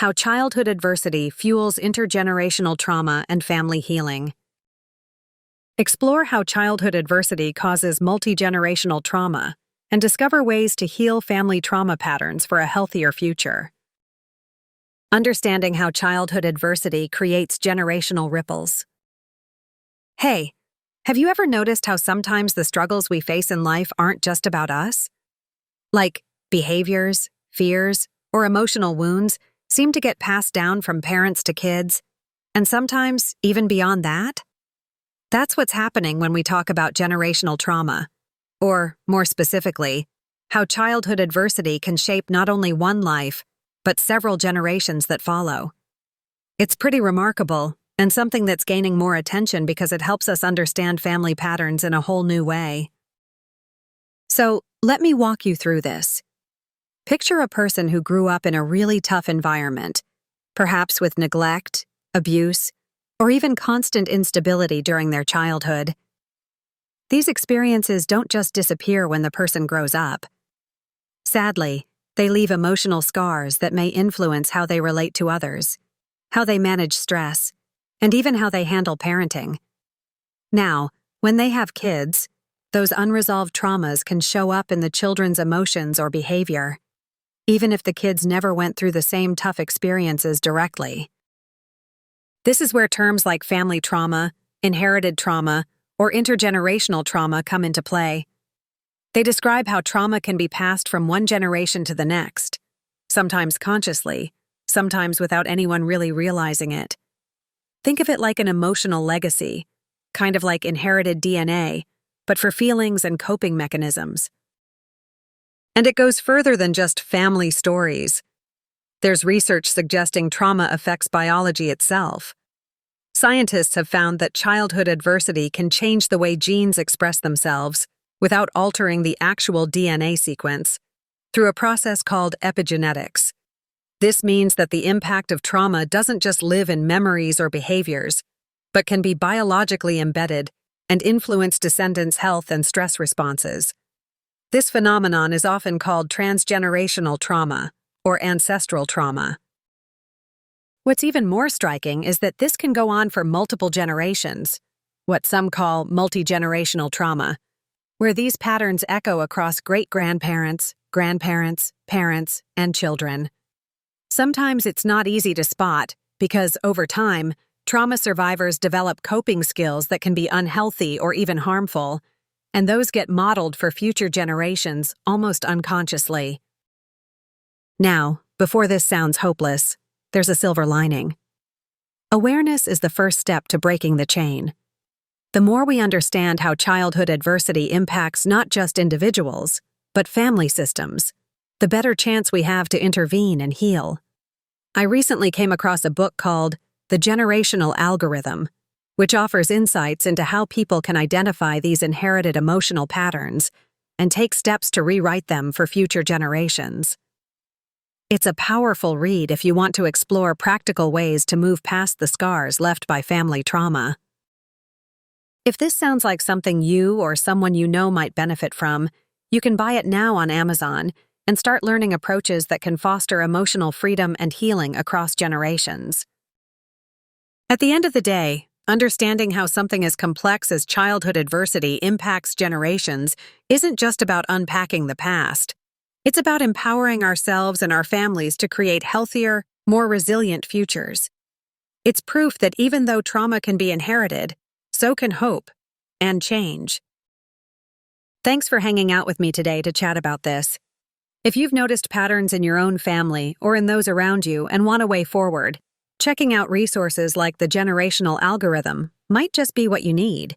How childhood adversity fuels intergenerational trauma and family healing. Explore how childhood adversity causes multi-generational trauma and discover ways to heal family trauma patterns for a healthier future. Understanding how childhood adversity creates generational ripples. Hey, have you ever noticed how sometimes the struggles we face in life aren't just about us? Like behaviors, fears, or emotional wounds seem to get passed down from parents to kids, and sometimes even beyond that? That's what's happening when we talk about generational trauma, or, more specifically, how childhood adversity can shape not only one life, but several generations that follow. It's pretty remarkable, and something that's gaining more attention because it helps us understand family patterns in a whole new way. So, let me walk you through this. Picture a person who grew up in a really tough environment, perhaps with neglect, abuse, or even constant instability during their childhood. These experiences don't just disappear when the person grows up. Sadly, they leave emotional scars that may influence how they relate to others, how they manage stress, and even how they handle parenting. Now, when they have kids, those unresolved traumas can show up in the children's emotions or behavior, even if the kids never went through the same tough experiences directly. This is where terms like family trauma, inherited trauma, or intergenerational trauma come into play. They describe how trauma can be passed from one generation to the next, sometimes consciously, sometimes without anyone really realizing it. Think of it like an emotional legacy, kind of like inherited DNA, but for feelings and coping mechanisms. And it goes further than just family stories. There's research suggesting trauma affects biology itself. Scientists have found that childhood adversity can change the way genes express themselves without altering the actual DNA sequence through a process called epigenetics. This means that the impact of trauma doesn't just live in memories or behaviors, but can be biologically embedded and influence descendants' health and stress responses. This phenomenon is often called transgenerational trauma or ancestral trauma. What's even more striking is that this can go on for multiple generations, what some call multi-generational trauma, where these patterns echo across great-grandparents, grandparents, parents, and children. Sometimes it's not easy to spot because, over time, trauma survivors develop coping skills that can be unhealthy or even harmful, and those get modeled for future generations almost unconsciously. Now, before this sounds hopeless, there's a silver lining. Awareness is the first step to breaking the chain. The more we understand how childhood adversity impacts not just individuals, but family systems, the better chance we have to intervene and heal. I recently came across a book called The Generational Algorithm, which offers insights into how people can identify these inherited emotional patterns and take steps to rewrite them for future generations. It's a powerful read if you want to explore practical ways to move past the scars left by family trauma. If this sounds like something you or someone you know might benefit from, you can buy it now on Amazon and start learning approaches that can foster emotional freedom and healing across generations. At the end of the day, understanding how something as complex as childhood adversity impacts generations isn't just about unpacking the past. It's about empowering ourselves and our families to create healthier, more resilient futures. It's proof that even though trauma can be inherited, so can hope and change. Thanks for hanging out with me today to chat about this. If you've noticed patterns in your own family or in those around you and want a way forward, checking out resources like the Generational Algorithm might just be what you need.